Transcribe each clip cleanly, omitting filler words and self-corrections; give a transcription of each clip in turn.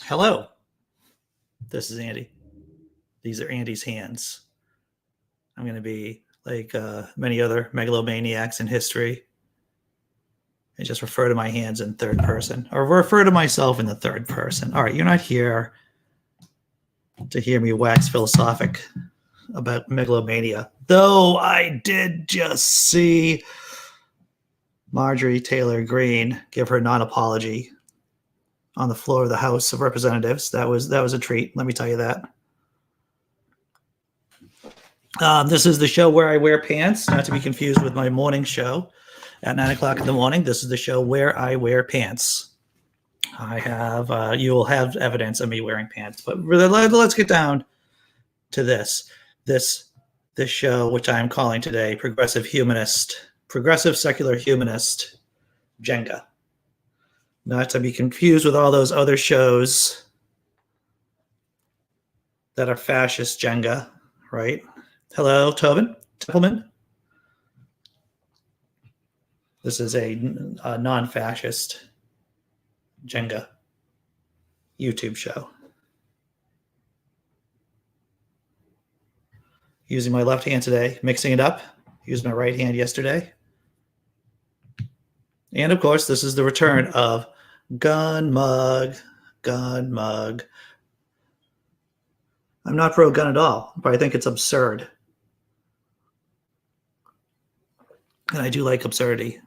Hello, this is Andy. These are Andy's hands. I'm going to be like many other megalomaniacs in history and just refer to my hands in third person or refer to myself in the third person. All right, you're not here to hear me wax philosophic about megalomania, though I did just see Marjorie Taylor Greene give her non-apology on the floor of the House of Representatives. That was a treat, let me tell you that. This is the show where I wear pants, not to be confused with my morning show at 9 o'clock in the morning. This is the show where I wear pants. I have, you will have evidence of me wearing pants, but let's get down to this show, which I'm calling today Progressive Secular Humanist, Jenga. Not to be confused with all those other shows that are fascist Jenga, right? Hello, Tobin Templeman. This is a non-fascist Jenga YouTube show. Using my left hand today, mixing it up. Used my right hand yesterday. And of course, this is the return of Gun Mug. I'm not pro-gun at all, but I think it's absurd. And I do like absurdity.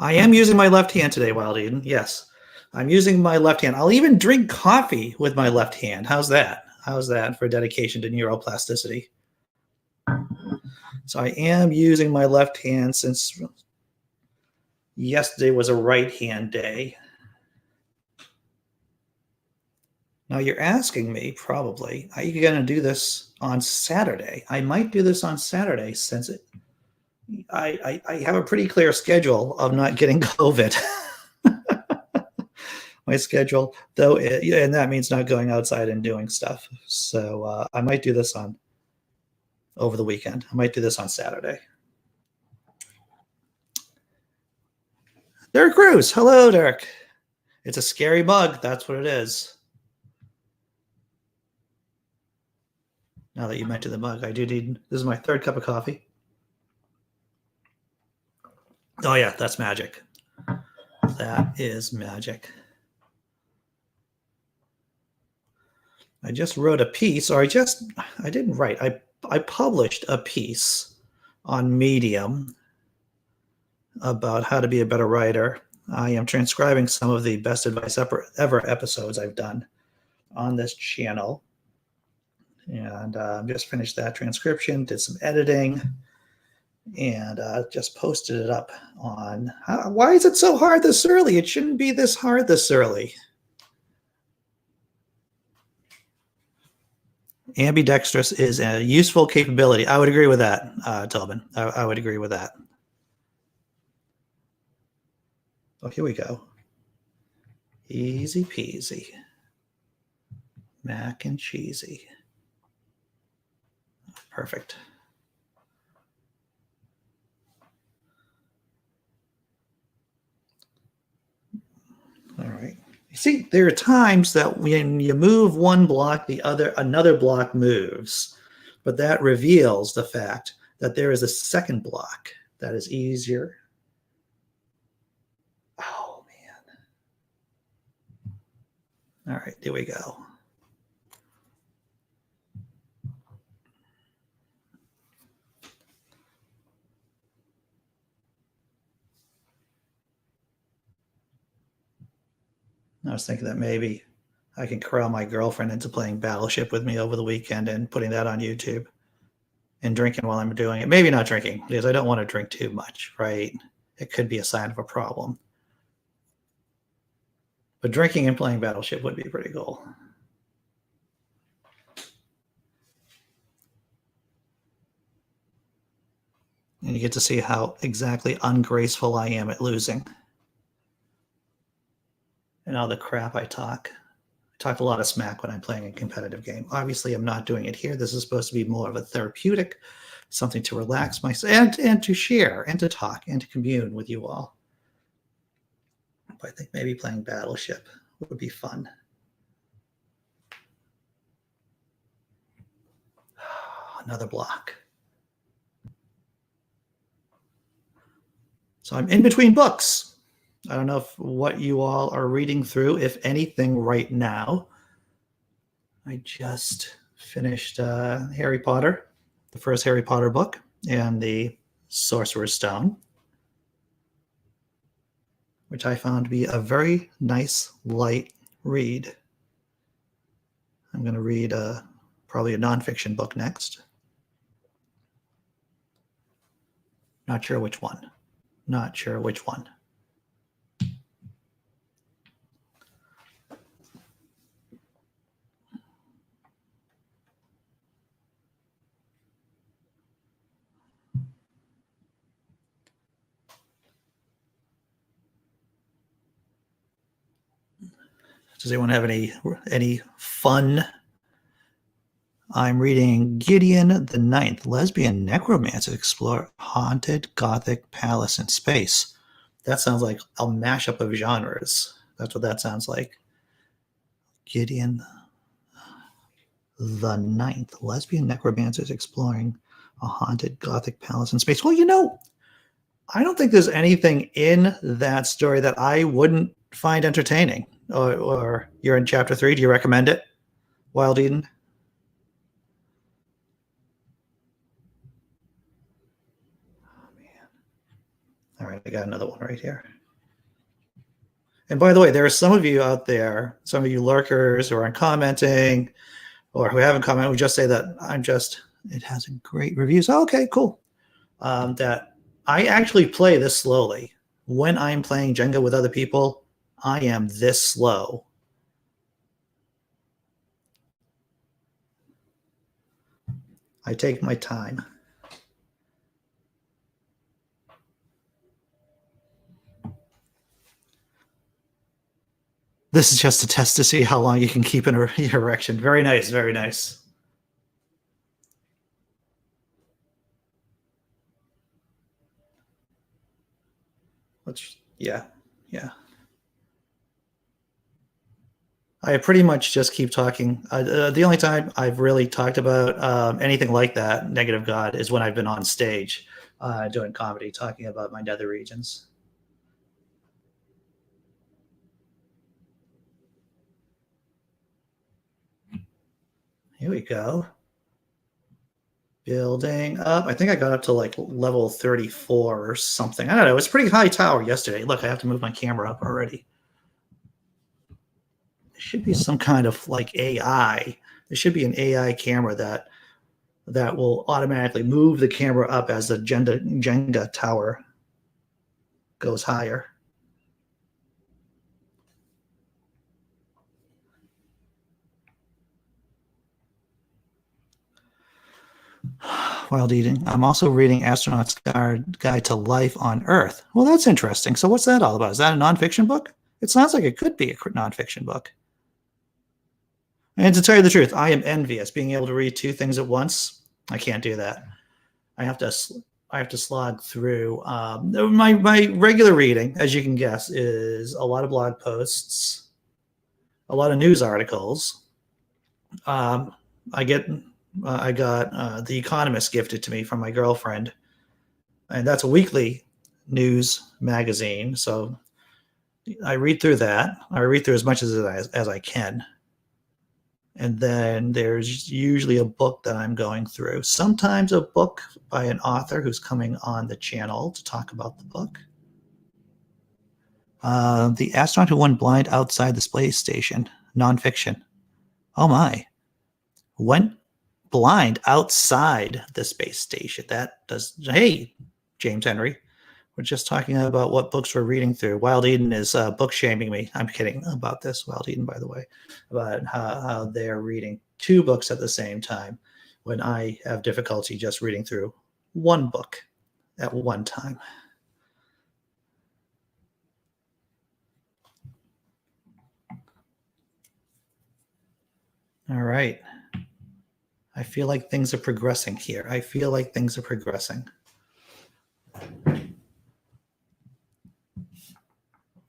I am using my left hand today, Wild Eden. Yes, I'm using my left hand. I'll even drink coffee with my left hand. How's that? How's that for dedication to neuroplasticity? So I am using my left hand since yesterday was a right hand day. Now you're asking me probably, are you going to do this on Saturday? I might do this on Saturday since I have a pretty clear schedule of not getting COVID. My schedule, though, and that means not going outside and doing stuff. So I might do this over the weekend. I might do this on Saturday. Derek Cruz. Hello, Derek. It's a scary mug. That's what it is. Now that you mentioned the mug, I do need, this is my third cup of coffee. Oh yeah, that's magic. That is magic. I just wrote a piece, or I didn't write. I published a piece on Medium about how to be a better writer. I am transcribing some of the best advice ever episodes I've done on this channel. And just finished that transcription, did some editing, and just posted it up on, why is it so hard this early? It shouldn't be this hard this early. Ambidextrous is a useful capability. I would agree with that, Tobin. I would agree with that. Oh, here we go. Easy peasy. Mac and cheesy. Perfect. All right. You see, there are times that when you move one block, another block moves, but that reveals the fact that there is a second block that is easier. Oh man. All right, there we go. I was thinking that maybe I can corral my girlfriend into playing Battleship with me over the weekend and putting that on YouTube and drinking while I'm doing it. Maybe not drinking, because I don't want to drink too much, right? It could be a sign of a problem. But drinking and playing Battleship would be pretty cool. And you get to see how exactly ungraceful I am at losing. And all the crap I talk. I talk a lot of smack when I'm playing a competitive game. Obviously, I'm not doing it here. This is supposed to be more of a therapeutic, something to relax myself and to share and to talk and to commune with you all. But I think maybe playing Battleship would be fun. another block. So I'm in between books. I don't know what you all are reading through, if anything, right now. I just finished Harry Potter, the first Harry Potter book, and the Sorcerer's Stone, which I found to be a very nice, light read. I'm going to read probably a nonfiction book next. Not sure which one. Not sure which one. Does anyone have any fun? I'm reading Gideon the Ninth, Lesbian Necromancer Explore Haunted Gothic Palace in Space. That sounds like a mashup of genres. That's what that sounds like. Gideon the Ninth, Lesbian Necromancers Exploring a Haunted Gothic Palace in Space. Well, you know, I don't think there's anything in that story that I wouldn't find entertaining. Or you're in chapter 3. Do you recommend it, Wild Eden? Oh, man. All right, I got another one right here. And by the way, there are some of you out there, some of you lurkers who aren't commenting or who haven't commented, who just say that it has a great reviews. Oh, okay, cool. That I actually play this slowly. When I'm playing Jenga with other people, I am this slow. I take my time. This is just a test to see how long you can keep an erection. Very nice, very nice. Yeah. I pretty much just keep talking. The only time I've really talked about anything like that, Negative God, is when I've been on stage doing comedy, talking about my nether regions. Here we go. Building up. I think I got up to like level 34 or something. I don't know. It was a pretty high tower yesterday. Look, I have to move my camera up already. There should be some kind of like AI. There should be an AI camera that will automatically move the camera up as the Jenga tower goes higher. Wild Eating. I'm also reading Astronaut's Guide to Life on Earth. Well, that's interesting. So what's that all about? Is that a nonfiction book? It sounds like it could be a nonfiction book. And to tell you the truth, I am envious. Being able to read two things at once, I can't do that. I have to slog through. My regular reading, as you can guess, is a lot of blog posts, a lot of news articles. I got The Economist gifted to me from my girlfriend, and that's a weekly news magazine. So I read through that. I read through as much as I can. And then there's usually a book that I'm going through. Sometimes a book by an author who's coming on the channel to talk about the book. The Astronaut Who Went Blind Outside the Space Station, nonfiction. Oh my. Went blind outside the space station. Hey, James Henry. We're just talking about what books we're reading through. Wild Eden is book shaming me. I'm kidding about this, Wild Eden, by the way, about how they're reading two books at the same time when I have difficulty just reading through one book at one time. All right. I feel like things are progressing here.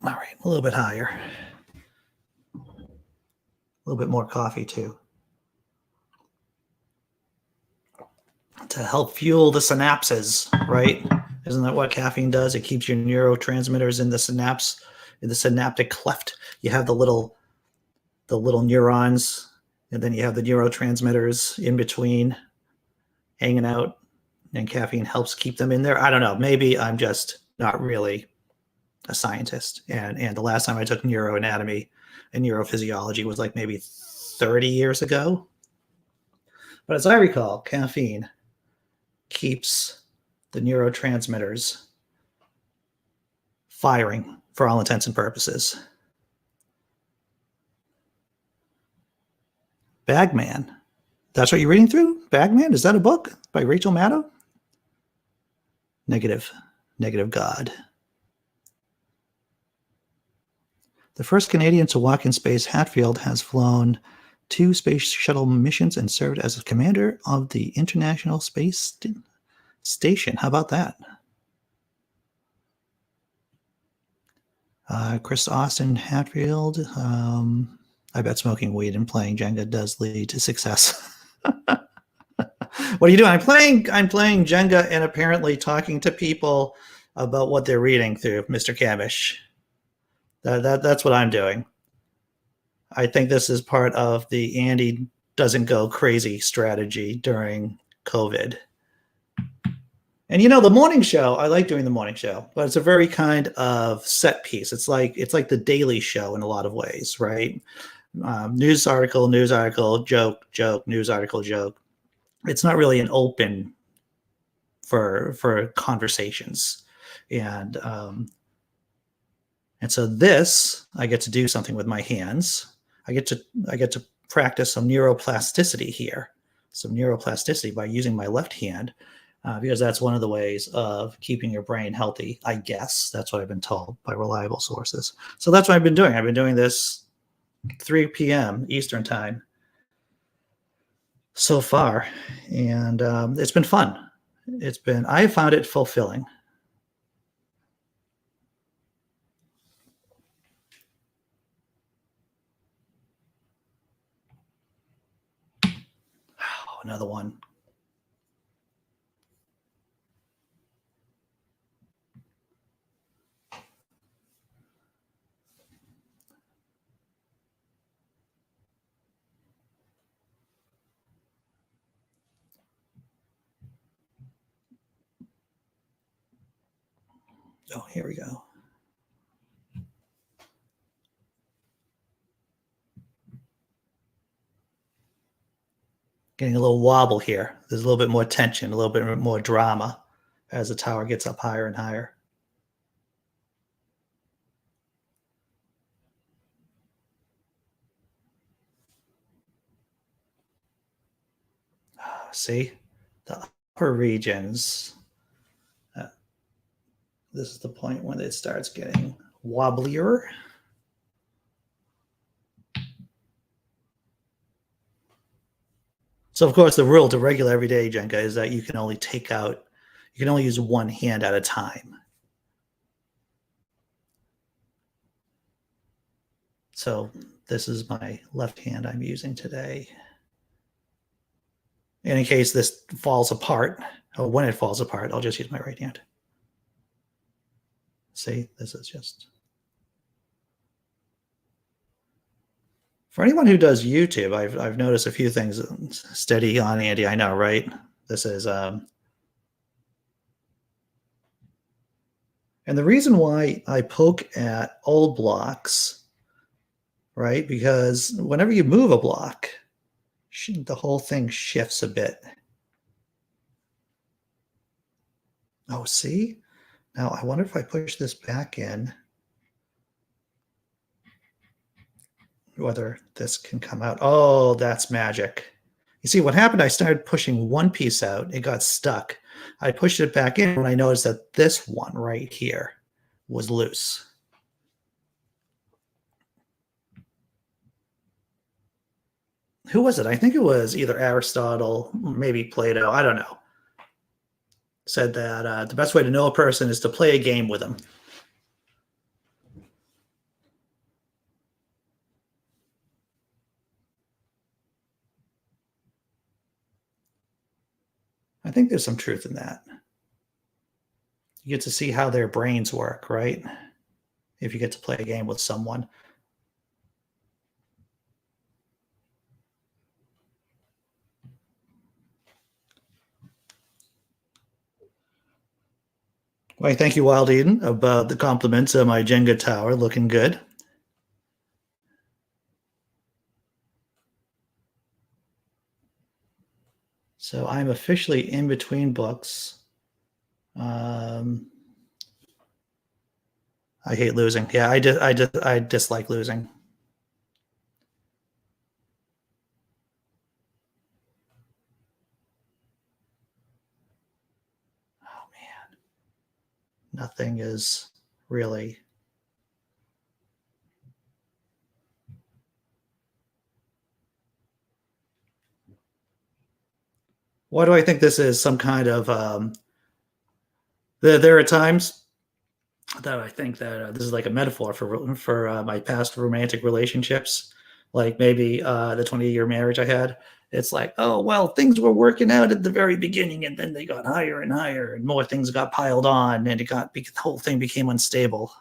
All right, a little bit higher. A little bit more coffee, too. to help fuel the synapses, right? Isn't that what caffeine does? It keeps your neurotransmitters in the synapse, in the synaptic cleft. You have the little neurons, and then you have the neurotransmitters in between hanging out, and caffeine helps keep them in there. I don't know. Maybe I'm just not really a scientist. And the last time I took neuroanatomy and neurophysiology was like maybe 30 years ago. But as I recall, caffeine keeps the neurotransmitters firing for all intents and purposes. Bagman. That's what you're reading through? Bagman? Is that a book by Rachel Maddow? Negative. Negative God. The first Canadian to walk in space, Hatfield has flown 2 space shuttle missions and served as a commander of the International Space Station. How about that? Chris Austin Hatfield. I bet smoking weed and playing Jenga does lead to success. What are you doing? I'm playing Jenga and apparently talking to people about what they're reading through Mr. Kamish. That's what I'm doing. I think this is part of the Andy doesn't go crazy strategy during COVID. And the morning show, I like doing the morning show, but it's a very kind of set piece. It's like the Daily Show in a lot of ways, right? News article, joke, news article, joke. It's not really an open for conversations, and so this I get to do something with my hands. I get to practice some neuroplasticity here, by using my left hand. Because that's one of the ways of keeping your brain healthy, I guess. That's what I've been told by reliable sources. So that's what I've been doing. I've been doing this 3 p.m. Eastern time so far, and it's been fun. I found it fulfilling. Oh, another one. Oh, here we go. Getting a little wobble here. There's a little bit more tension, a little bit more drama as the tower gets up higher and higher. See, the upper regions, this is the point when it starts getting wobblier. So, of course, the rule to regular everyday Jenga is that you can only use one hand at a time. So this is my left hand I'm using today. And in case this falls apart, or when it falls apart, I'll just use my right hand. See, this is just... For anyone who does YouTube, I've noticed a few things. Steady on, Andy, I know, right? This is... And the reason why I poke at old blocks, right? Because whenever you move a block, the whole thing shifts a bit. Oh, see? Now, I wonder if I push this back in, whether this can come out. Oh, that's magic. You see, what happened, I started pushing one piece out. It got stuck. I pushed it back in when I noticed that this one right here was loose. Who was it? I think it was either Aristotle, maybe Plato. I don't know. Said that the best way to know a person is to play a game with them. I think there's some truth in that. You get to see how their brains work, right? If you get to play a game with someone. Well, thank you, Wild Eden, about the compliments of my Jenga tower. Looking good. So I'm officially in between books. I hate losing. Yeah, I dislike losing. Oh man, nothing is really. Why do I think this is some kind of? There are times that I think that this is like a metaphor for my past romantic relationships, like maybe the 20-year marriage I had. It's like, oh well, things were working out at the very beginning, and then they got higher and higher, and more things got piled on, and the whole thing became unstable.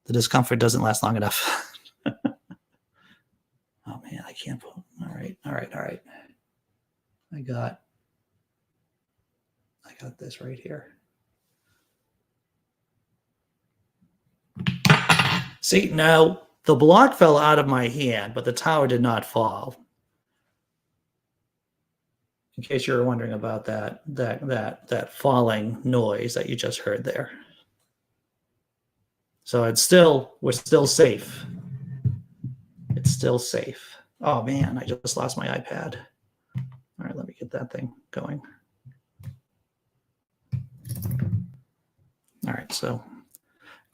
The discomfort doesn't last long enough. Oh man, I can't. All right. I got this right here. See, now the block fell out of my hand, but the tower did not fall. In case you were wondering about that falling noise that you just heard there. So we're still safe. It's still safe. Oh man, I just lost my iPad. All right, let me get that thing going. All right, so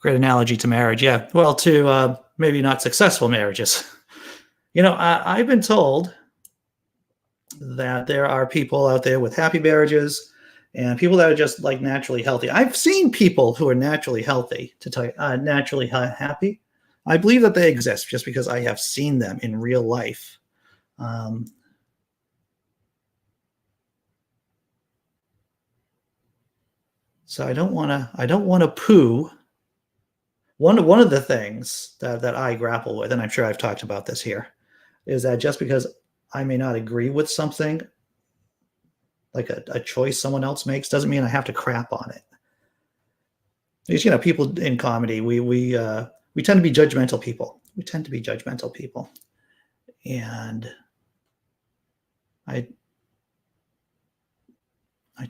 great analogy to marriage. Yeah, well, to maybe not successful marriages. You know, I've been told that there are people out there with happy marriages and people that are just like naturally healthy. I've seen people who are naturally healthy, to tell you, naturally happy. I believe that they exist just because I have seen them in real life. So I don't want to poo. One of the things that I grapple with, and I'm sure I've talked about this here, is that just because I may not agree with something, like a choice someone else makes, doesn't mean I have to crap on it. Because, you know, people in comedy, we tend to be judgmental people. And I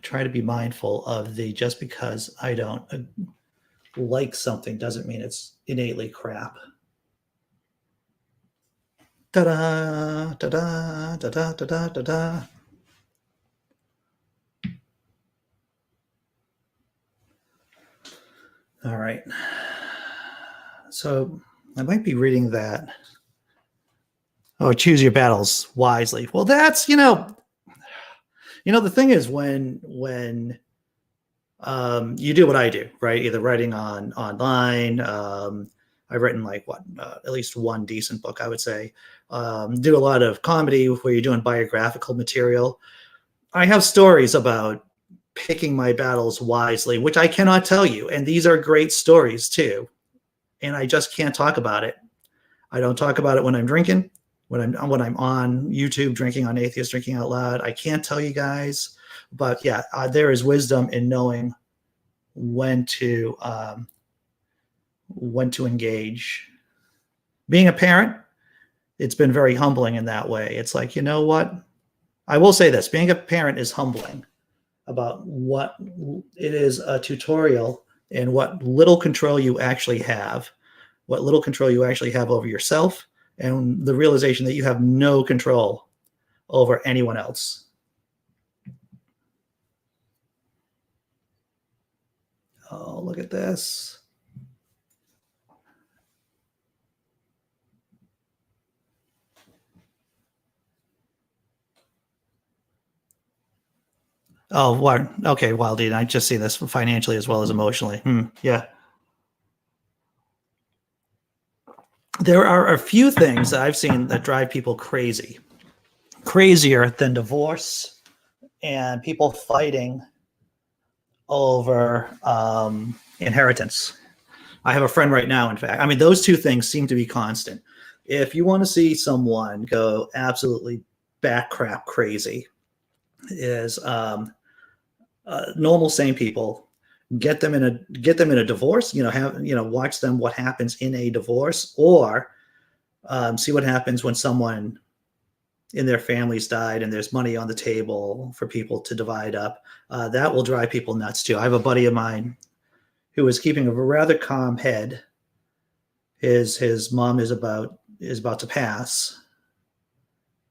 try to be mindful of just because I don't like something doesn't mean it's innately crap. Da-da, da-da, da-da, da-da, da-da. All right. So I might be reading that. Oh, choose your battles wisely. Well, that's, you know, the thing is when you do what I do, right? Either writing online. I've written like at least one decent book, I would say. Do a lot of comedy where you're doing biographical material. I have stories about picking my battles wisely, which I cannot tell you. And these are great stories too. And I just can't talk about it. I don't talk about it when I'm drinking, when I'm on YouTube drinking on Atheist Drinking Out Loud. I can't tell you guys, but yeah, there is wisdom in knowing when to engage. Being a parent, it's been very humbling in that way. It's like, you know what? I will say this: being a parent is humbling about what it is a tutorial and what little control you actually have, over yourself, and the realization that you have no control over anyone else. Oh, look at this. Oh, what? Okay, Wildy, I just see this financially as well as emotionally. Yeah. There are a few things that I've seen that drive people crazy, crazier than divorce and people fighting over inheritance. I have a friend right now, in fact. I mean, those two things seem to be constant. If you want to see someone go absolutely backcrap crazy, is normal, sane people. Get them in a divorce. Watch them what happens in a divorce, or see what happens when someone in their families died and there's money on the table for people to divide up. That will drive people nuts too. I have a buddy of mine who is keeping a rather calm head. His mom is about to pass,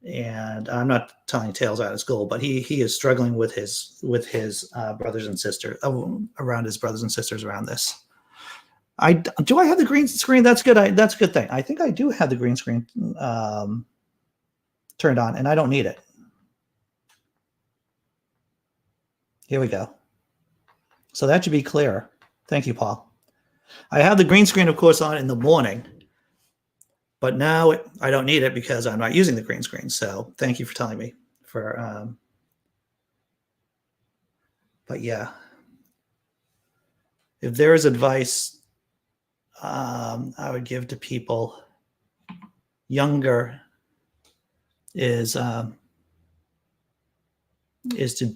and I'm not telling tales out of school, but he is struggling with his brothers and sisters around his brothers and sisters around this. Do I have the green screen? That's good. That's a good thing. I think I do have the green screen turned on, and I don't need it. Here we go. So that should be clear. Thank you, Paul. I have the green screen, of course, on in the morning, but now I don't need it because I'm not using the green screen. So thank you for telling me. But yeah, if there is advice I would give to people younger is to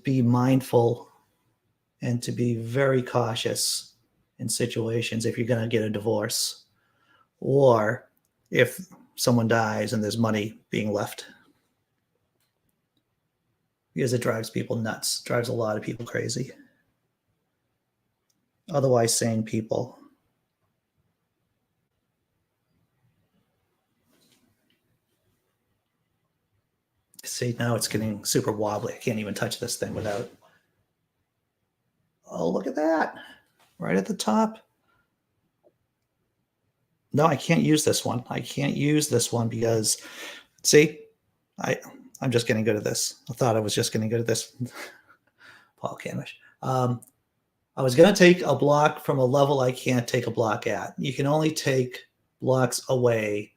be mindful and to be very cautious in situations if you're going to get a divorce, or if someone dies and there's money being left, because it drives people nuts, drives a lot of people crazy. Otherwise sane people. See, now it's getting super wobbly. I can't even touch this thing without. Oh, look at that. Right at the top. No, I can't use this one. I can't use this one because, see, I'm just getting good at this. I thought I was just getting good at this. Paul Camish. I was going to take a block from a level I can't take a block at. You can only take blocks away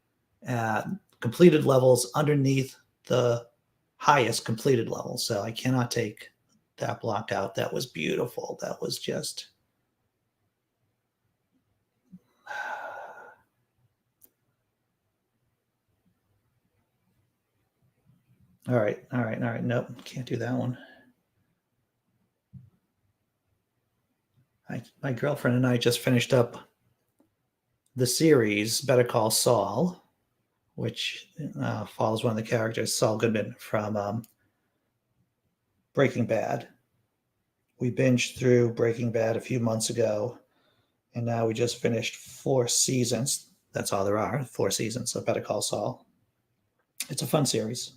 at completed levels underneath the highest completed level. So I cannot take that block out. That was beautiful. That was just... All right. Nope, can't do that one. My girlfriend and I just finished up the series Better Call Saul, which follows one of the characters, Saul Goodman, from Breaking Bad. We binged through Breaking Bad a few months ago, and now we just finished 4 seasons. That's all there are, 4 seasons of Better Call Saul. It's a fun series.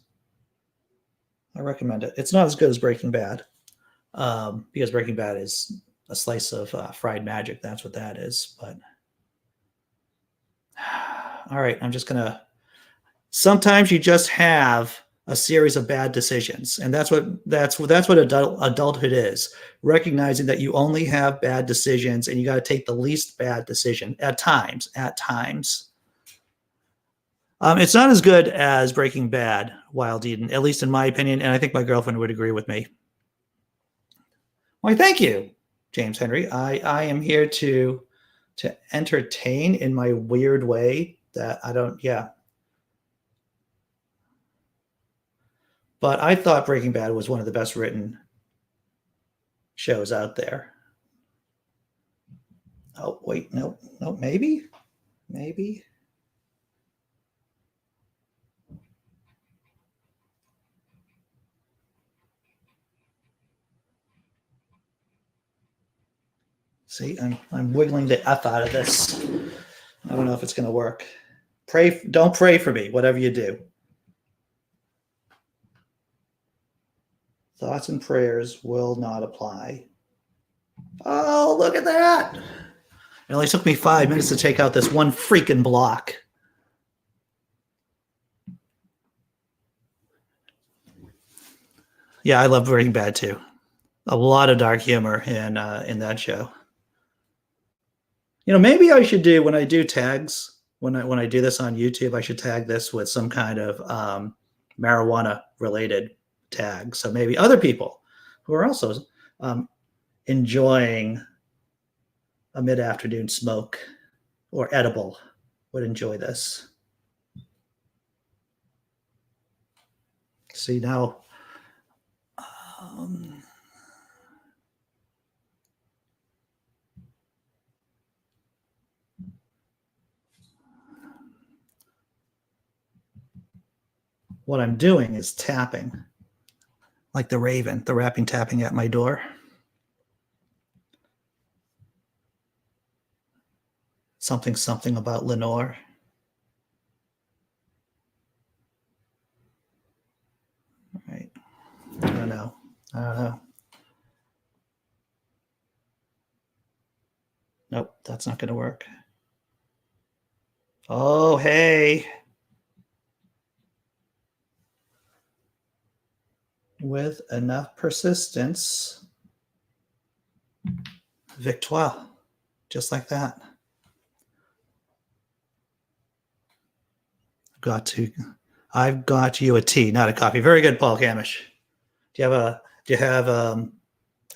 I recommend it. It's not as good as Breaking Bad, because Breaking Bad is a slice of fried magic. That's what that is. But all right, I'm just gonna. Sometimes you just have a series of bad decisions, and that's what adulthood is. Recognizing that you only have bad decisions, and you got to take the least bad decision at times. It's not as good as Breaking Bad, Wild Eden, at least in my opinion, and I think my girlfriend would agree with me. Why, thank you, James Henry. I am here to entertain in my weird way that I don't, yeah. But I thought Breaking Bad was one of the best written shows out there. Oh, wait, no, maybe. See, I'm wiggling the F out of this. I don't know if it's going to work. Don't pray for me, whatever you do. Thoughts and prayers will not apply. Oh, look at that. It only took me 5 minutes to take out this one freaking block. Yeah, I love Breaking Bad too. A lot of dark humor in that show. Maybe I should do, when I do tags, when I do this on YouTube, I should tag this with some kind of marijuana related tag. So maybe other people who are also enjoying a mid-afternoon smoke or edible would enjoy this. See now, what I'm doing is tapping, like the raven, the rapping, tapping at my door. Something, something about Lenore. All right. I don't know. Nope, that's not going to work. Oh, hey. With enough persistence, victoire, just like that. I've got you a tea, not a coffee. Very good, Paul Camish. Do you have a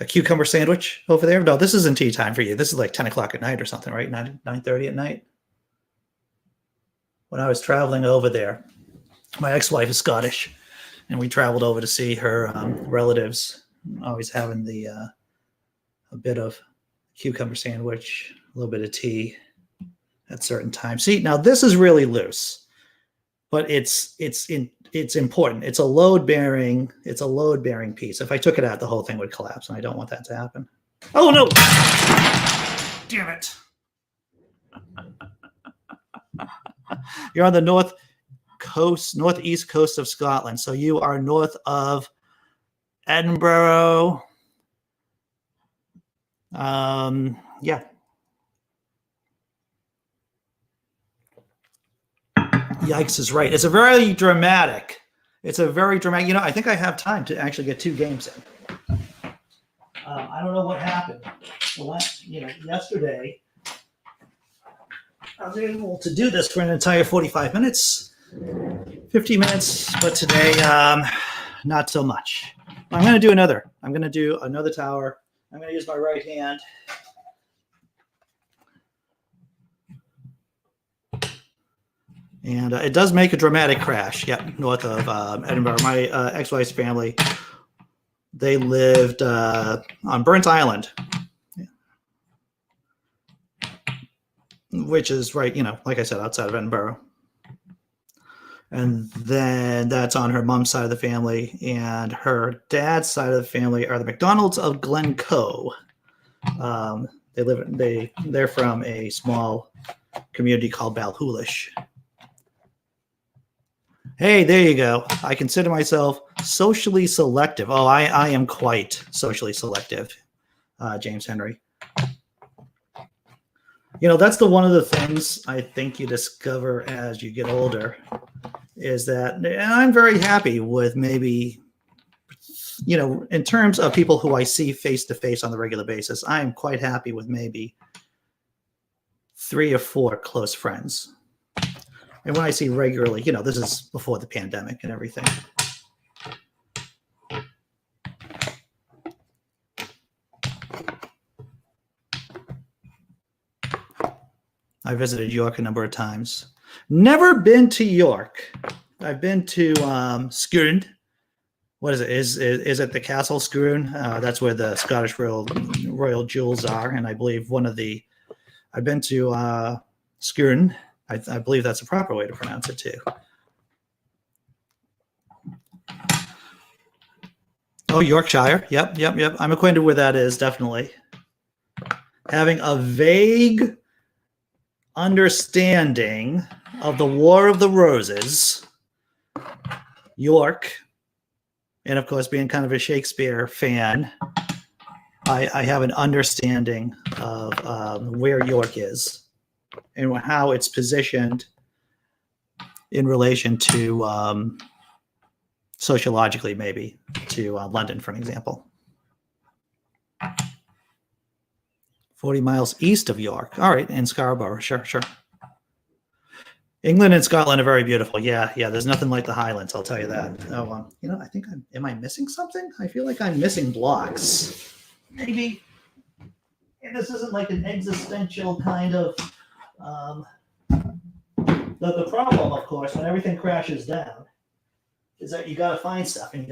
cucumber sandwich over there? No, this isn't tea time for you. This is like 10 o'clock at night or something, right? 9:30 at night. When I was traveling over there, my ex-wife is Scottish, and we traveled over to see her relatives. Always having a bit of cucumber sandwich, a little bit of tea at certain times. See, now this is really loose, but it's important. It's a load bearing piece. If I took it out, the whole thing would collapse, and I don't want that to happen. Oh no! Damn it! You're on the northeast coast of Scotland, so you are north of Edinburgh. Yeah. Yikes is right. It's a very dramatic. I think I have time to actually get 2 games in. I don't know what happened. Yesterday, I was able to do this for an entire 45 minutes, 50 minutes, but today, not so much. I'm going to do another. I'm going to do another tower. I'm going to use my right hand. And it does make a dramatic crash. Yep, north of Edinburgh. My ex-wife's family, they lived on Burnt Island, which is right, like I said, outside of Edinburgh. And then that's on her mom's side of the family, and her dad's side of the family are the McDonalds of Glencoe. They're from a small community called Balhoolish. Hey, there you go. I consider myself socially selective. Oh, I am quite socially selective, James Henry. That's one of the things I think you discover as you get older is that, and I'm very happy with maybe, in terms of people who I see face to face on the regular basis, I am quite happy with maybe 3 or 4 close friends. And when I see regularly, this is before the pandemic and everything. I visited York a number of times. Never been to York. I've been to Skjern. What is it? Is it the Castle Skjern? That's where the Scottish royal jewels are. And I believe I've been to Skjern. I believe that's the proper way to pronounce it too. Oh, Yorkshire. Yep. I'm acquainted where that is, definitely. Having a vague understanding of the War of the Roses, York, and of course being kind of a Shakespeare fan, I have an understanding of where York is and how it's positioned in relation to sociologically, maybe, to London, for an example. 40 miles east of York. All right, in Scarborough, sure. England and Scotland are very beautiful. Yeah, yeah. There's nothing like the Highlands. I'll tell you that. Oh, I think am I missing something? I feel like I'm missing blocks. Maybe. And this isn't like an existential kind of. The problem, of course, when everything crashes down, is that you got to find stuff, and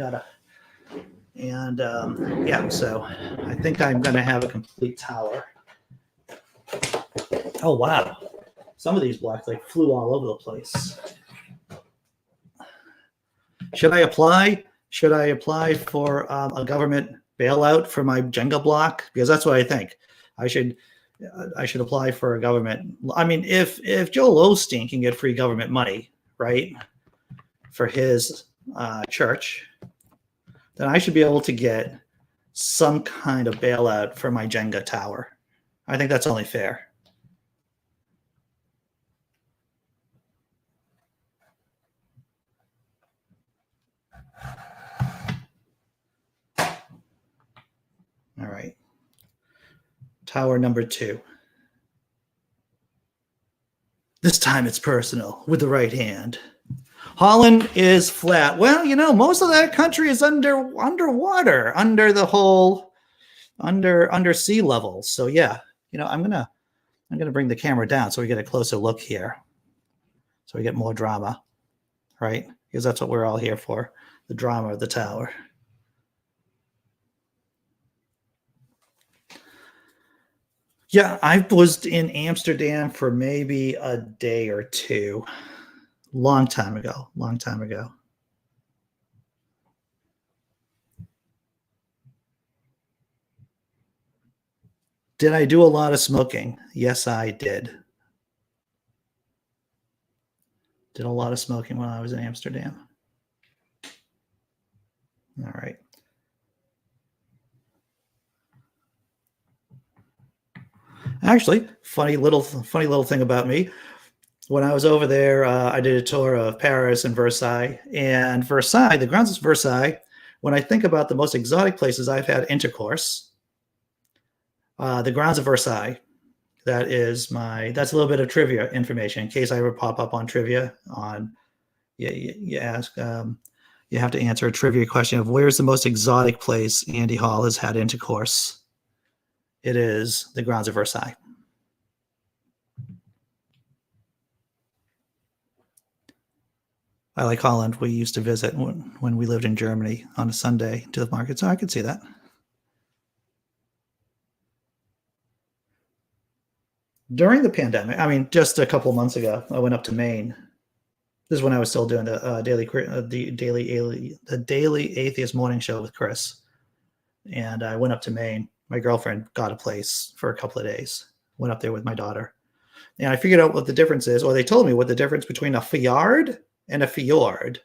yeah. So I think I'm going to have a complete tower. Oh wow. Some of these blocks like flew all over the place. Should I apply? Should I apply for a government bailout for my Jenga block? Because that's what I think. I should apply for a government. I mean, if Joel Osteen can get free government money, right, for his church, then I should be able to get some kind of bailout for my Jenga tower. I think that's only fair. All right. Tower number 2. This time it's personal with the right hand. Holland is flat. Well, most of that country is underwater, under the whole, under sea level. So yeah, I'm gonna bring the camera down so we get a closer look here, so we get more drama, right? Because that's what we're all here for, the drama of the tower. Yeah, I was in Amsterdam for maybe a day or two. Long time ago. Did I do a lot of smoking? Yes, I did. Did a lot of smoking when I was in Amsterdam. All right. Actually, funny little thing about me. When I was over there, I did a tour of Paris and Versailles. And Versailles, the grounds of Versailles, when I think about the most exotic places I've had intercourse, the grounds of Versailles, that's a little bit of trivia information in case I ever pop up on trivia. You ask, you have to answer a trivia question of where's the most exotic place Andy Hall has had intercourse. It is the grounds of Versailles. I like Holland. We used to visit when we lived in Germany on a Sunday to the market, so I could see that. During the pandemic, I mean, just a couple of months ago, I went up to Maine. This is when I was still doing the daily atheist morning show with Chris, and I went up to Maine. My girlfriend got a place for a couple of days. Went up there with my daughter, and I figured out what the difference is, or they told me what the difference between a fjord and a fjord.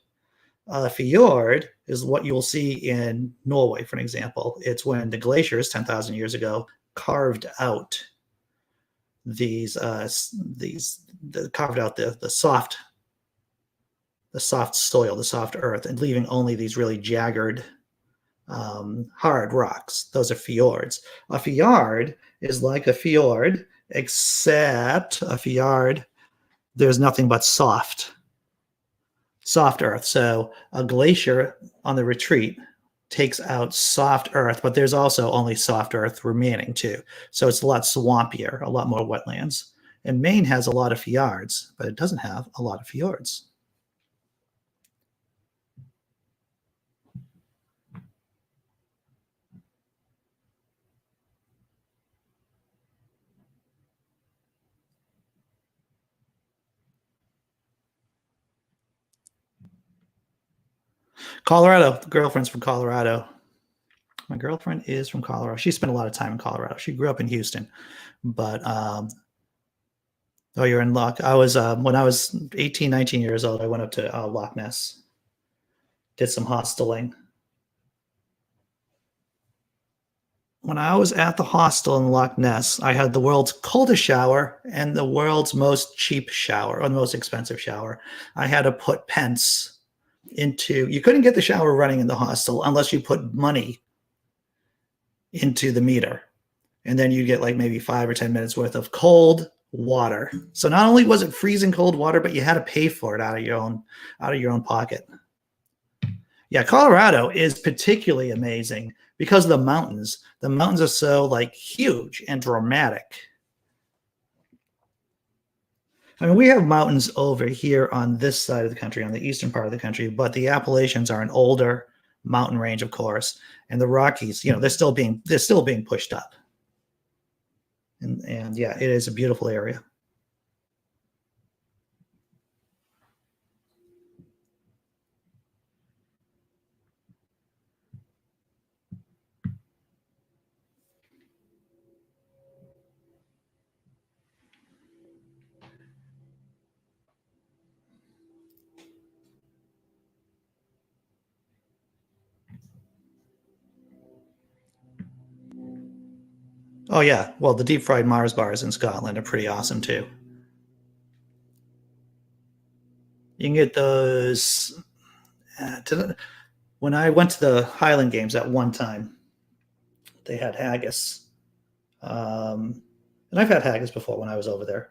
A fjord is what you will see in Norway, for an example. It's when the glaciers 10,000 years ago carved out carved out the soft soil, the soft earth, and leaving only these really jagged, hard rocks. Those are fjords. A fjord is like a fjord, except a fjord, there's nothing but soft earth. So a glacier on the retreat takes out soft earth, but there's also only soft earth remaining too. So it's a lot swampier, a lot more wetlands. And Maine has a lot of fjords, but it doesn't have a lot of fjords. Colorado. The girlfriend's from Colorado. My girlfriend is from Colorado. She spent a lot of time in Colorado. She grew up in Houston, but oh, you're in luck. I was when I was 18, 19 years old, I went up to Loch Ness, did some hosteling. When I was at the hostel in Loch Ness, I had the world's coldest shower and the world's most cheap shower, or the most expensive shower. I had to put pence into, you couldn't get the shower running in the hostel unless you put money into the meter. And then you'd get like maybe 5 or 10 minutes worth of cold water. So not only was it freezing cold water, but you had to pay for it out of your own pocket. Yeah, Colorado is particularly amazing because of the mountains. The mountains are so like huge and dramatic. I mean, we have mountains over here on this side of the country, on the eastern part of the country, but the Appalachians are an older mountain range, of course, and the Rockies, they're still being pushed up. And yeah, it is a beautiful area. Oh yeah, well, the deep fried Mars bars in Scotland are pretty awesome too. You can get those. When I went to the Highland Games at one time, they had haggis, and I've had haggis before when I was over there,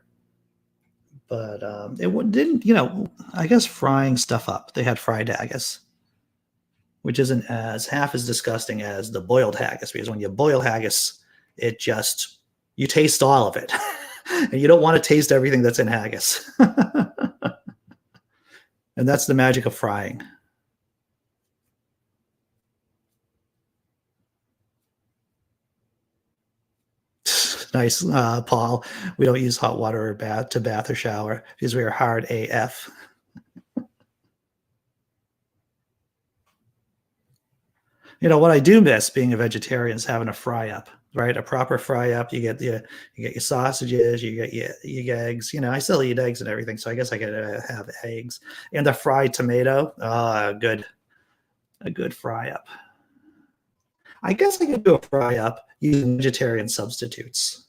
but it didn't. I guess frying stuff up. They had fried haggis, which isn't as half as disgusting as the boiled haggis, because when you boil haggis, you taste all of it, and you don't want to taste everything that's in haggis. And that's the magic of frying. Nice, Paul. We don't use hot water to bath or shower because we are hard AF. What I do miss being a vegetarian is having a fry up, right? A proper fry up. You get your sausages, you get your eggs. I still eat eggs and everything, so I guess I could have eggs and a fried tomato. Good, a good fry up. I guess I could do a fry up using vegetarian substitutes.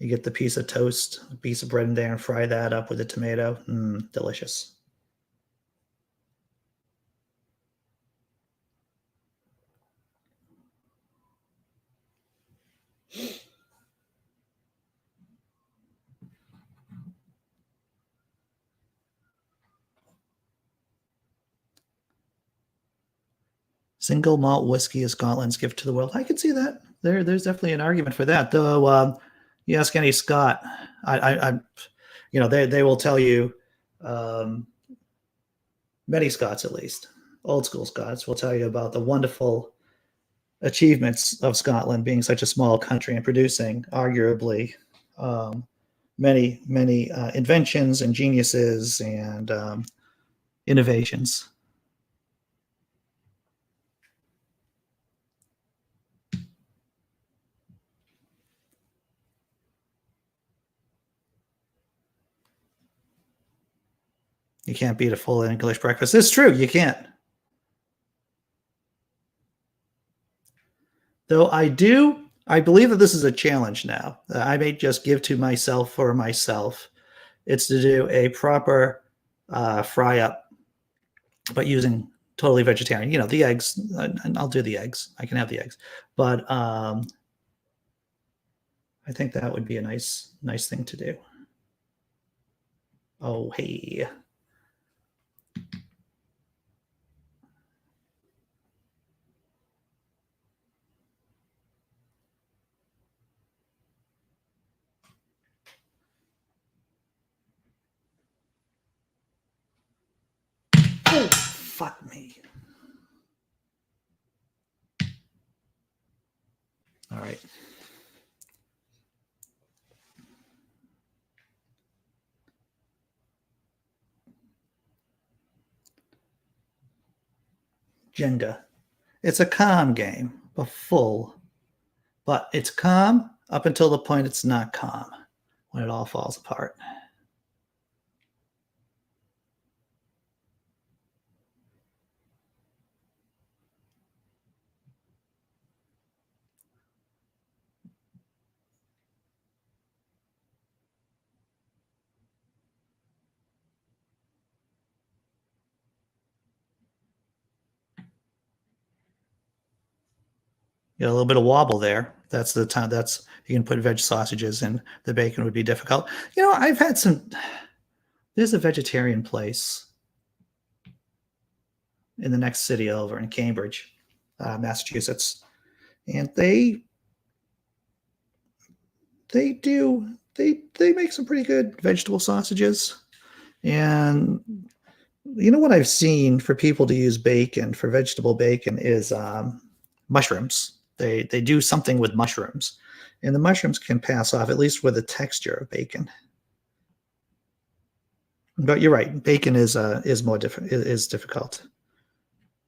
You get the piece of toast, a piece of bread in there, and fry that up with a tomato. Delicious. Single malt whiskey is Scotland's gift to the world. I could see that. There's definitely an argument for that. Though, you ask any Scot, they will tell you, many Scots at least, old school Scots will tell you about the wonderful achievements of Scotland being such a small country and producing arguably many inventions and geniuses and innovations. You can't beat a full English breakfast. It's true, you can't. Though I believe that this is a challenge now. I may just give to myself for myself. It's to do a proper fry up, but using totally vegetarian. The eggs, and I'll do the eggs. I can have the eggs, but I think that would be a nice thing to do. Oh, hey. Oh, fuck me. All right. Jenga. It's a calm game, but it's calm up until the point it's not calm, when it all falls apart. Got a little bit of wobble there. That's the time. That's you can put veg sausages and the bacon would be difficult. I've had some. There's a vegetarian place in the next city over in Cambridge, Massachusetts, and they make some pretty good vegetable sausages. And what I've seen for people to use bacon for vegetable bacon is mushrooms. They do something with mushrooms, and the mushrooms can pass off at least with the texture of bacon. But you're right, bacon is difficult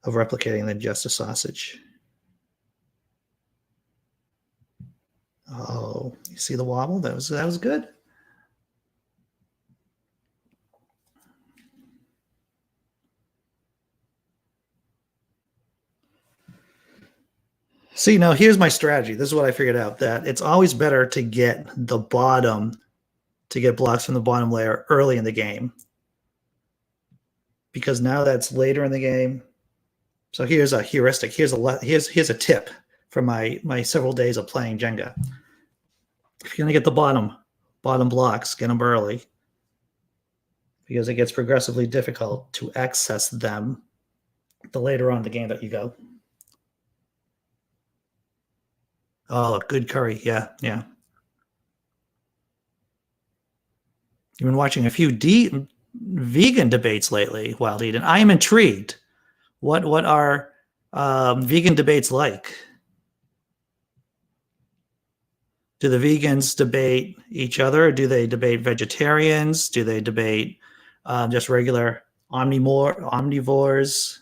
of replicating than just a sausage. Oh, you see the wobble? That was good. See, now here's my strategy. This is what I figured out, that it's always better to get blocks from the bottom layer early in the game. Because now that's later in the game. So here's a heuristic. Here's a tip from my several days of playing Jenga. If you're gonna get the bottom blocks, get them early, because it gets progressively difficult to access them the later on in the game that you go. Oh, good curry. Yeah. You've been watching a few vegan debates lately, Wild Eden. I am intrigued. What are vegan debates like? Do the vegans debate each other? Do they debate vegetarians? Do they debate just regular omnivores?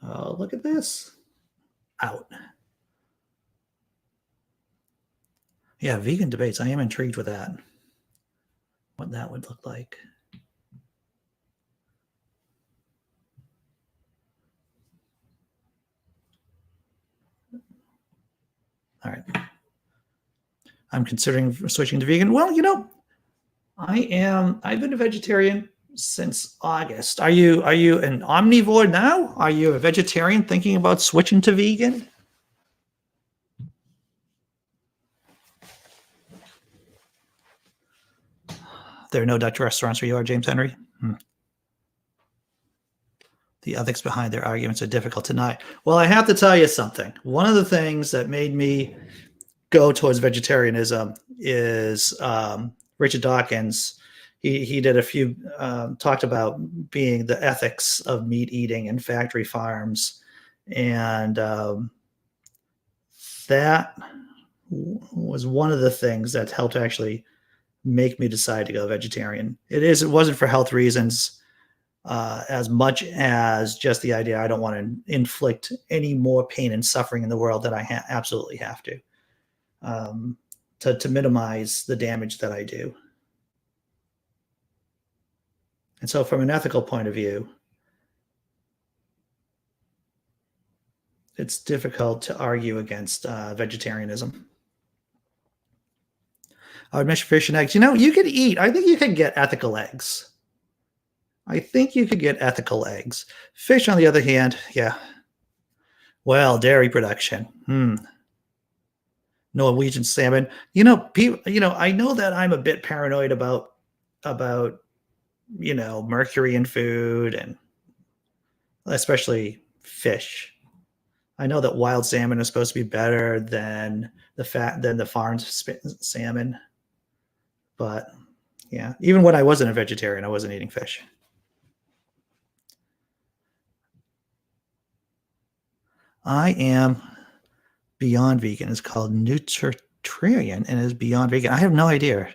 Oh, look at this. Out. Yeah, vegan debates. I am intrigued with that. What that would look like. All right. I'm considering switching to vegan. Well, I've been a vegetarian since August. Are you an omnivore now? Are you a vegetarian thinking about switching to vegan? There are no Dutch restaurants where you are, James Henry. The ethics behind their arguments are difficult to deny. Well, I have to tell you something. One of the things that made me go towards vegetarianism is Richard Dawkins. He did a few talked about being the ethics of meat eating and factory farms, and that was one of the things that helped actually make me decide to go vegetarian. It wasn't for health reasons as much as just the idea I don't want to inflict any more pain and suffering in the world than I absolutely have to minimize the damage that I do. And so from an ethical point of view, it's difficult to argue against vegetarianism. I would mention fish and eggs. You could eat. I think you could get ethical eggs. Fish, on the other hand, yeah. Well, dairy production. Norwegian salmon. I know that I'm a bit paranoid about mercury in food, and especially fish. I know that wild salmon is supposed to be better than the farmed salmon, but yeah, even when I wasn't a vegetarian, I wasn't eating fish. I am beyond vegan. It's called Nutritarian and is beyond vegan. I have no idea.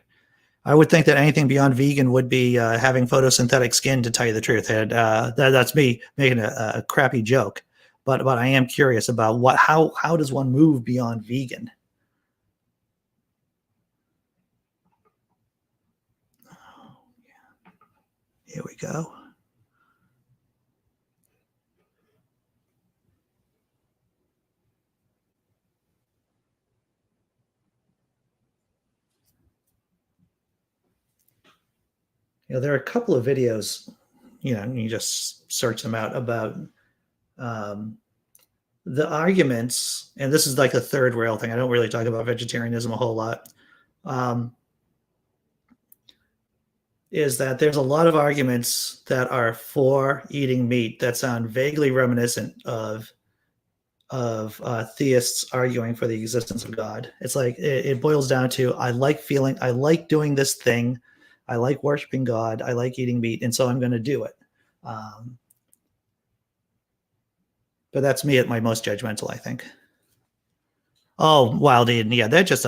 I would think that anything beyond vegan would be having photosynthetic skin, to tell you the truth. And, that's me making a crappy joke, but I am curious about how does one move beyond vegan? Oh, yeah. Here we go. there are a couple of videos, you just search them out about um, the arguments, and this is like the third rail thing. I don't really talk about vegetarianism a whole lot. Um, is that there's a lot of arguments that are for eating meat that sound vaguely reminiscent of theists arguing for the existence of God. It's like it boils down to I like doing this thing, I like worshiping God, I like eating meat, and so I'm going to do it. Um, but that's me at my most judgmental, I think. Oh, Wild Eden, yeah, they're just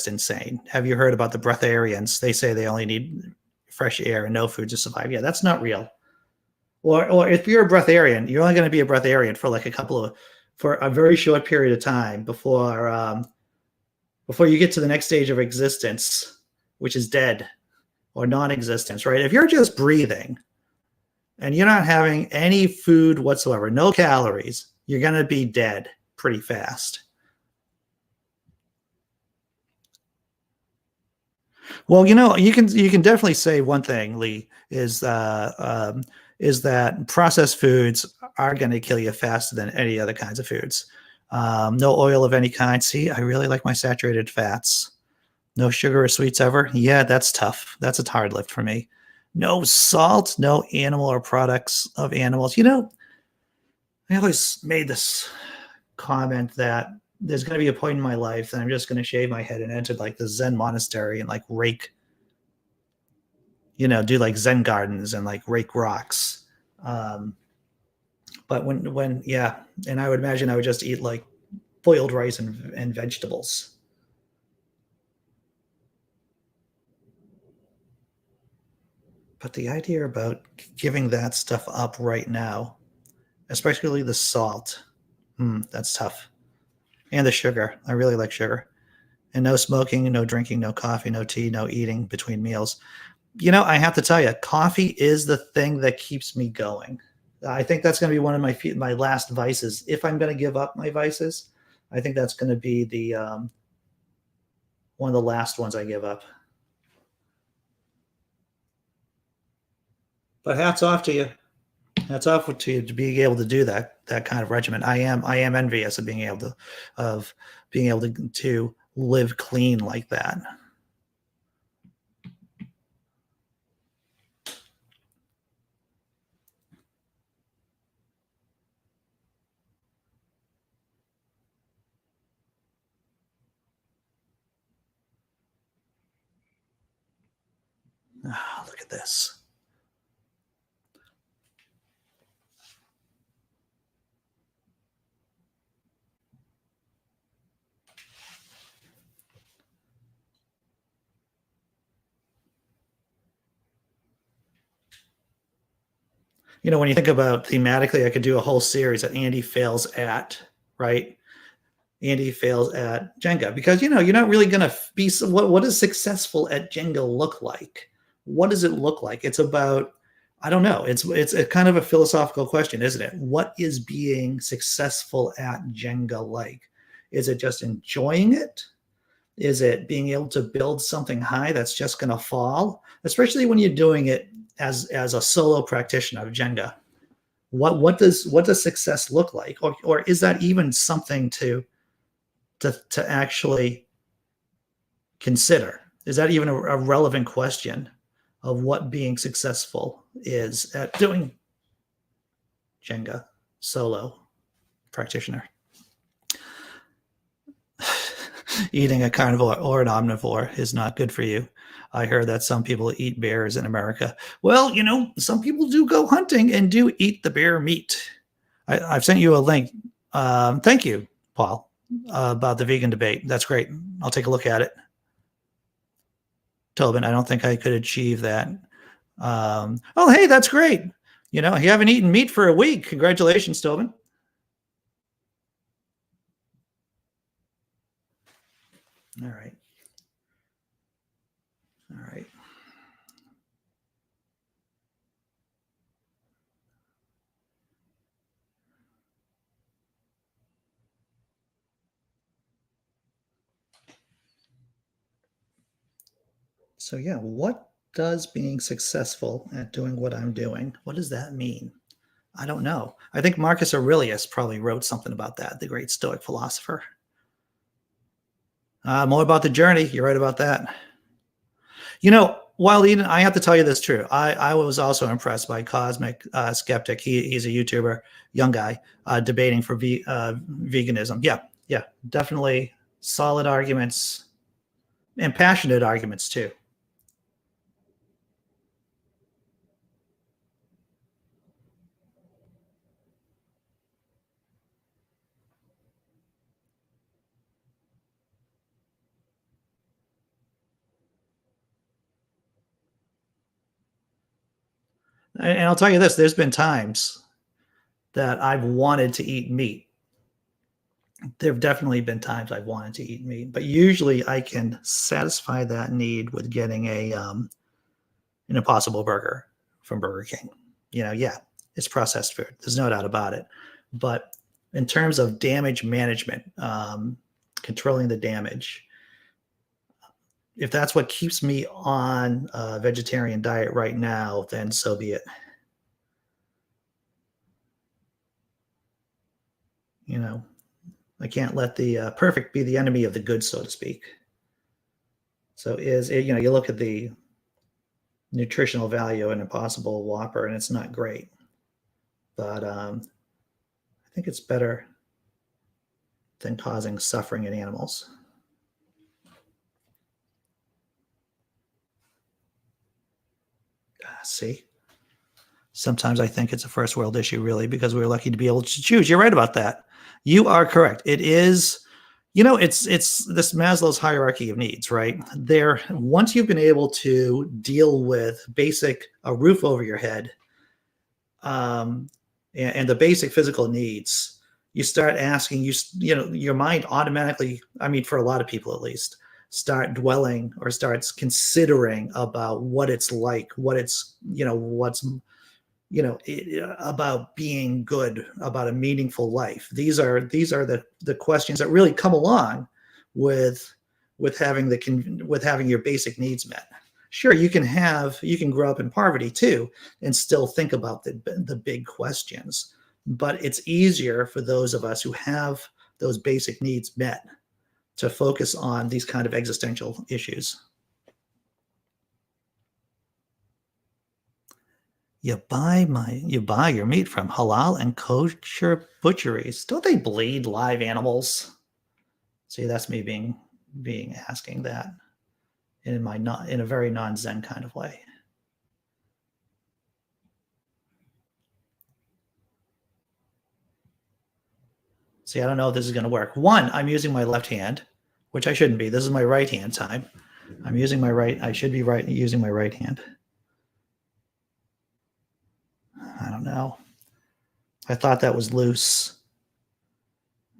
insane. Have you heard about the breatharians? They say they only need fresh air and no food to survive. Yeah, that's not real. Or if you're a breatharian, you're only going to be a breatharian for like for a very short period of time before you get to the next stage of existence, which is dead or non-existence, right? If you're just breathing and you're not having any food whatsoever, no calories, you're going to be dead pretty fast. Well, you can definitely say one thing, Lee, is that processed foods are going to kill you faster than any other kinds of foods. No oil of any kind. See, I really like my saturated fats. No sugar or sweets ever. Yeah, that's tough. That's a hard lift for me. No salt, no animal or products of animals. I always made this comment that there's going to be a point in my life that I'm just going to shave my head and enter like the Zen monastery and like rake, do like Zen gardens and like rake rocks. Um, but yeah, and I would imagine I would just eat like boiled rice and vegetables. But the idea about giving that stuff up right now, especially the salt, that's tough. And the sugar. I really like sugar. And no smoking, no drinking, no coffee, no tea, no eating between meals. I have to tell you, coffee is the thing that keeps me going. I think that's going to be one of my last vices. If I'm going to give up my vices, I think that's going to be the one of the last ones I give up. But hats off to you. Hats off to you to being able to do that kind of regimen. I am envious of being able to live clean like that. Oh, look at this. When you think about thematically, I could do a whole series that Andy fails at, right? Andy fails at Jenga because you're not really going to be. What does successful at Jenga look like? What does it look like? It's about, I don't know. It's a kind of a philosophical question, isn't it? What is being successful at Jenga like? Is it just enjoying it? Is it being able to build something high that's just going to fall? Especially when you're doing it as a solo practitioner of Jenga. What does success look like, or is that even something to actually consider? Is that even a relevant question of what being successful is at doing Jenga solo practitioner? Eating a carnivore or an omnivore is not good for you. I heard that some people eat bears in America. Well, some people do go hunting and do eat the bear meat. I've sent you a link. Thank you, Paul, about the vegan debate. That's great. I'll take a look at it. Tobin, I don't think I could achieve that. Oh, hey, that's great. You haven't eaten meat for a week. Congratulations, Tobin. All right. All right. So yeah, what does being successful at doing what I'm doing? What does that mean? I don't know. I think Marcus Aurelius probably wrote something about that, the great Stoic philosopher. More about the journey. You're right about that. You know, while Eden, I have to tell you this true. I was also impressed by Cosmic Skeptic. He's a YouTuber, young guy, debating for veganism. Yeah, definitely solid arguments and passionate arguments too. And I'll tell you this: there's been times that I've wanted to eat meat. There have definitely been times I've wanted to eat meat, but usually I can satisfy that need with getting an Impossible Burger from Burger King. Yeah, it's processed food. There's no doubt about it. But in terms of damage management, controlling the damage, if that's what keeps me on a vegetarian diet right now, then so be it. I can't let the perfect be the enemy of the good, so to speak. So you look at the nutritional value of an Impossible Whopper, and it's not great. But I think it's better than causing suffering in animals. See? Sometimes I think it's a first world issue, really, because we're lucky to be able to choose. You're right about that. You are correct. It is, it's this Maslow's hierarchy of needs, right? Once you've been able to deal with a roof over your head, and the basic physical needs, you start asking, your mind automatically, for a lot of people at least, starts considering about what it's like, about being good, about a meaningful life. These are the questions that really come along with having your basic needs met. Sure, you can grow up in poverty too and still think about the big questions, but it's easier for those of us who have those basic needs met to focus on these kind of existential issues. You buy your meat from halal and kosher butcheries. Don't they bleed live animals? See, that's me being asking that in a very non-Zen kind of way. See, I don't know if this is going to work. One, I'm using my left hand, which I shouldn't be. This is my right hand time. I'm using my right. I should be using my right hand. I don't know. I thought that was loose.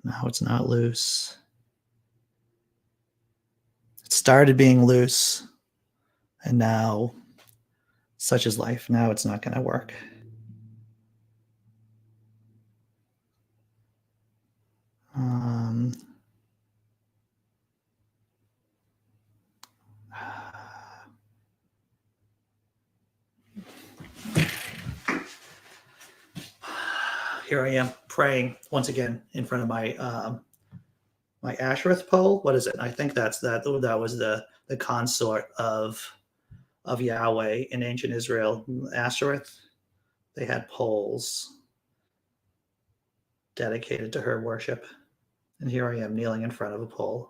No, it's not loose. It started being loose, and now, such is life. Now it's not going to work. Here I am praying once again in front of my my Ashereth pole. What is it? I think that was the consort of Yahweh in ancient Israel. Ashereth, they had poles dedicated to her worship, and here I am kneeling in front of a pole.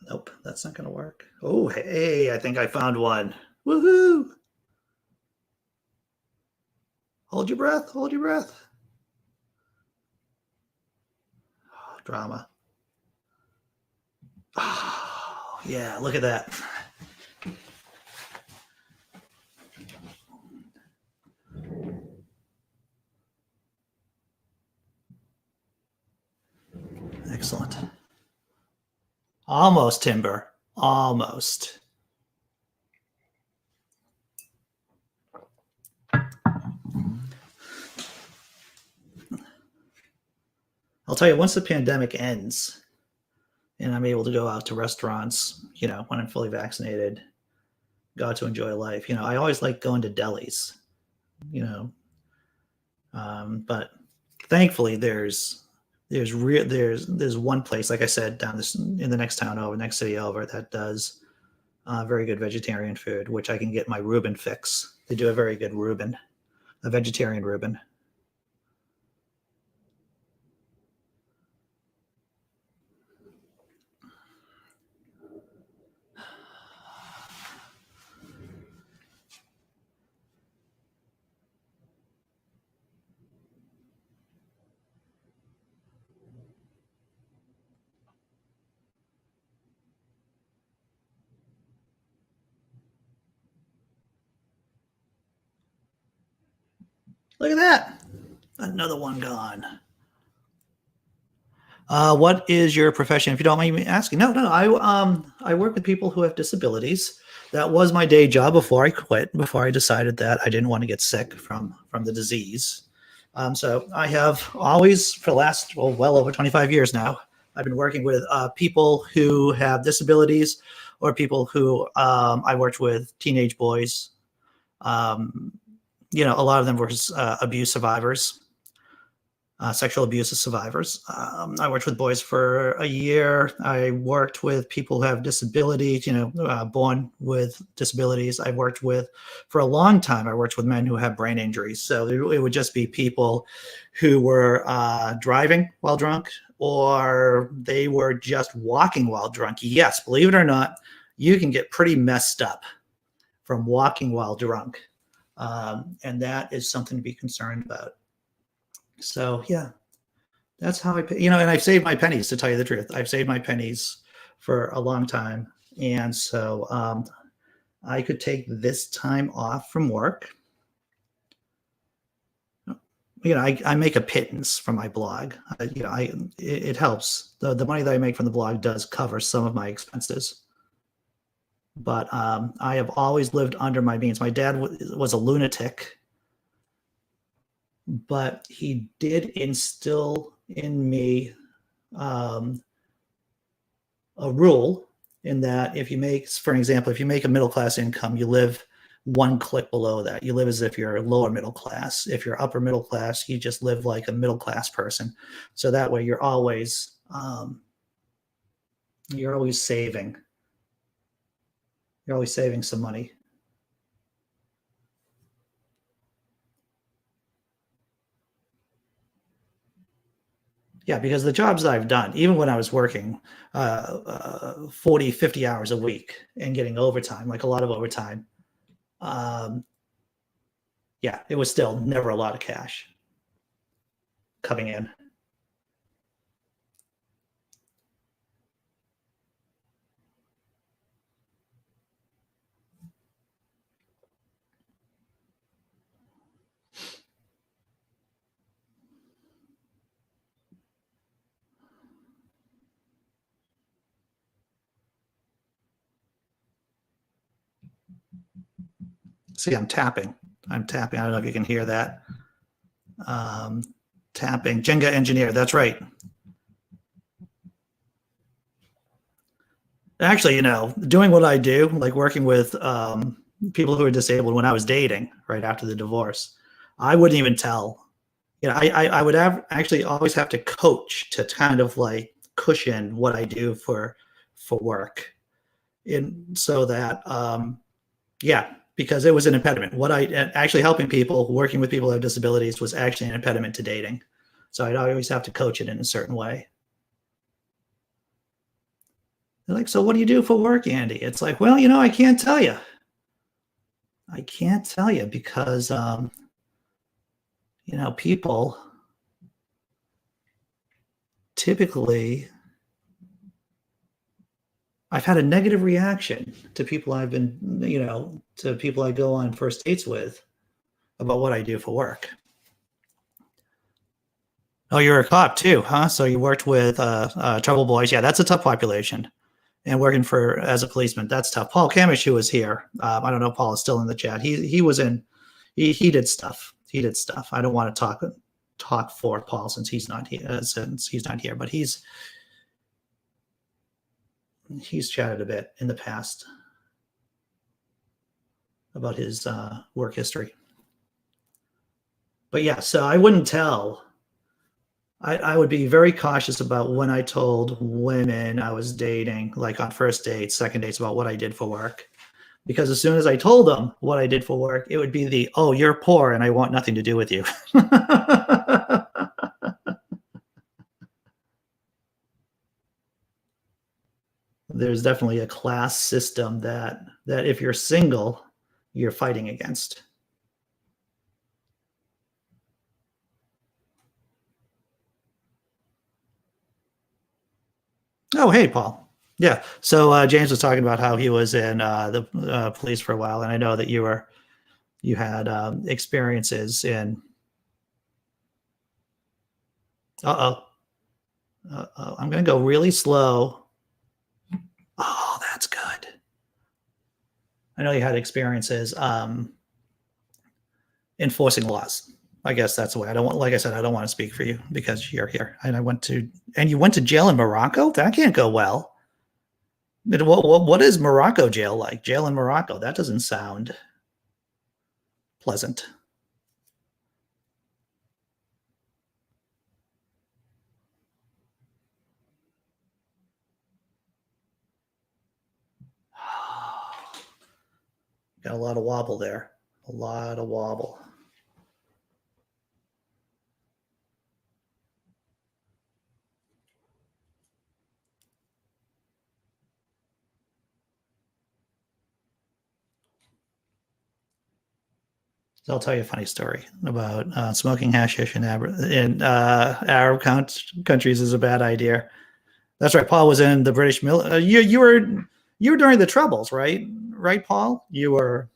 Nope, that's not going to work. Oh, hey, I think I found one. Woohoo! Hold your breath. Hold your breath. Oh, drama. Oh, yeah, look at that. Excellent. Almost timber. Almost. I'll tell you, once the pandemic ends and I'm able to go out to restaurants, when I'm fully vaccinated, go out to enjoy life. I always like going to delis, but thankfully there's one place, like I said, down this in the next town over, next city over, that does very good vegetarian food, which I can get my Reuben fix. They do a very good Reuben, a vegetarian Reuben. Look at that. Another one gone. What is your profession, if you don't mind me asking? No. I work with people who have disabilities. That was my day job before I quit, before I decided that I didn't want to get sick from the disease. So I have always, for the last, well over 25 years now, I've been working with people who have disabilities, or people who I worked with teenage boys. A lot of them were abuse survivors. Sexual abuse survivors. I worked with boys for a year. I worked with people who have disabilities, born with disabilities. I worked with, for a long time, I worked with men who have brain injuries. So it would just be people who were driving while drunk, or they were just walking while drunk. Yes, believe it or not, you can get pretty messed up from walking while drunk. And that is something to be concerned about. So yeah, that's how I pay, and I've saved my pennies, to tell you the truth. I've saved my pennies for a long time. And so I could take this time off from work. I make a pittance from my blog. It helps. The money that I make from the blog does cover some of my expenses. But I have always lived under my means. My dad was a lunatic, but he did instill in me a rule, in that if you make, for example, if you make a middle-class income, you live one click below that. You live as if you're lower middle class. If you're upper middle class, you just live like a middle-class person. So that way you're always saving. You're always saving some money. Yeah, because the jobs that I've done, even when I was working 40, 50 hours a week and getting overtime, like a lot of overtime, yeah, it was still never a lot of cash coming in. See, I'm tapping. I don't know if you can hear that. Tapping. Jenga engineer. That's right. Actually, doing what I do, like working with people who are disabled, when I was dating right after the divorce, I wouldn't even tell. I would actually always have to coach to kind of like cushion what I do for work, so that yeah, because it was an impediment. What I actually helping people, working with people who have disabilities, was actually an impediment to dating. So I'd always have to coach it in a certain way. They're like, so what do you do for work, Andy? It's like, well, I can't tell you. I can't tell you because, people typically, I've had a negative reaction to people I've been, to people I go on first dates with about what I do for work. Oh, you're a cop too, huh? So you worked with trouble boys. Yeah, that's a tough population. And working as a policeman, that's tough. Paul Kamish, who was here, I don't know if Paul is still in the chat. He was in, he did stuff. He did stuff. I don't want to talk. talk for Paul since he's not here, but he's chatted a bit in the past about his work history. But yeah, so I wouldn't tell. I would be very cautious about when I told women I was dating, like on first dates, second dates, about what I did for work. Because as soon as I told them what I did for work, it would be the, oh, you're poor and I want nothing to do with you. There's definitely a class system that if you're single, you're fighting against. Oh, hey, Paul. Yeah. So James was talking about how he was in the police for a while, and I know that you had experiences in. I'm going to go really slow. Oh, that's good. I know you had experiences enforcing laws. I guess that's the way. I don't want, like I said, I don't want to speak for you because you're here. And you went to jail in Morocco? That can't go well. What is Morocco jail like? Jail in Morocco? That doesn't sound pleasant. Got a lot of wobble there. A lot of wobble. So I'll tell you a funny story about smoking hashish in Arab countries is a bad idea. That's right. Paul was in the British military. You were during the Troubles, right? Right, Paul? You were.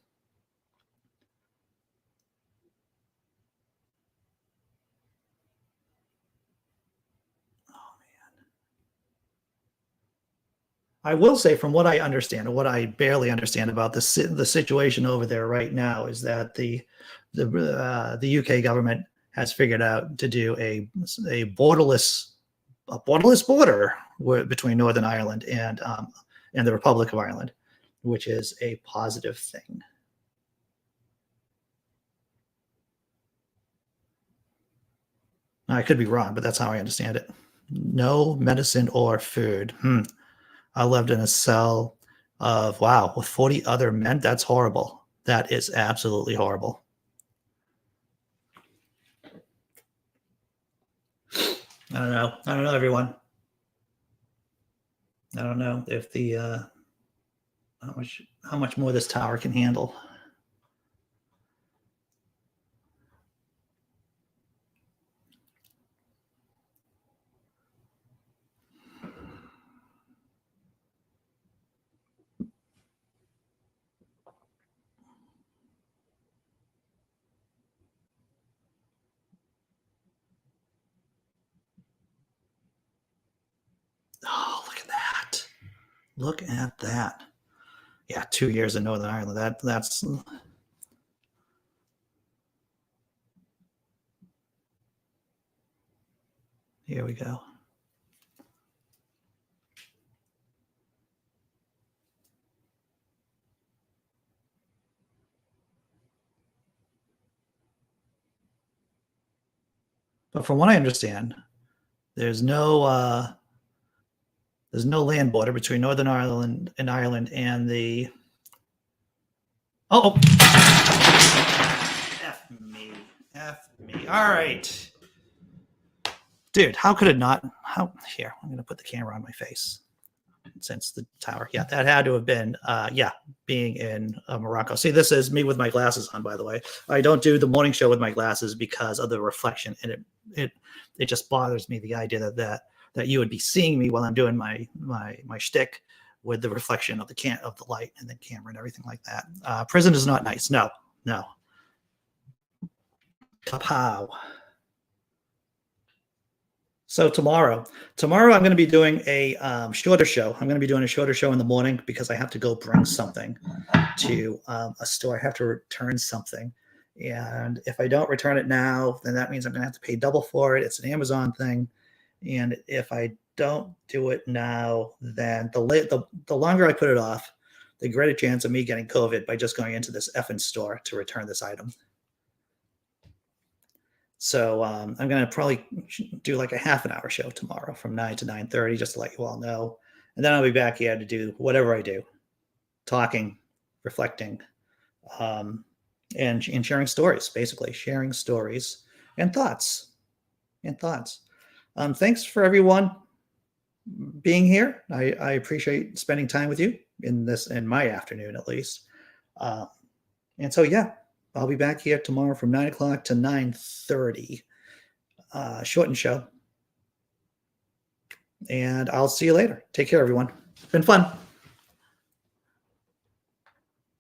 I will say, from what I understand, and what I barely understand about the situation over there right now, is that the UK government has figured out to do a borderless border between Northern Ireland and the Republic of Ireland, which is a positive thing. I could be wrong, but that's how I understand it. No medicine or food. I lived in a cell with 40 other men. That's horrible. That is absolutely horrible. I don't know, everyone. I don't know if the how much more this tower can handle. Oh, look at that. Look at that. Yeah, 2 years in Northern Ireland. That's here we go. But from what I understand, there's no land border between Northern Ireland and the. Oh. F me. All right. Dude, how could it not? Here, I'm going to put the camera on my face since the tower. Yeah, that had to have been, being in Morocco. See, this is me with my glasses on, by the way. I don't do the morning show with my glasses because of the reflection, and it just bothers me, the idea that you would be seeing me while I'm doing my shtick with the reflection of the light and the camera and everything like that. Prison is not nice. No. Kapow. So tomorrow I'm going to be doing a shorter show. I'm going to be doing a shorter show in the morning because I have to go bring something to a store. I have to return something. And if I don't return it now, then that means I'm going to have to pay double for it. It's an Amazon thing. And if I don't do it now, then the longer I put it off, the greater chance of me getting COVID by just going into this effing store to return this item. So I'm going to probably do like a half an hour show tomorrow from 9 to 9:30, just to let you all know. And then I'll be back here to do whatever I do, talking, reflecting, and sharing stories, basically sharing stories and thoughts. Thanks for everyone being here. I appreciate spending time with you in my afternoon, at least. And so, yeah, I'll be back here tomorrow from 9 o'clock to 9:30. Shortened show. And I'll see you later. Take care, everyone. It's been fun.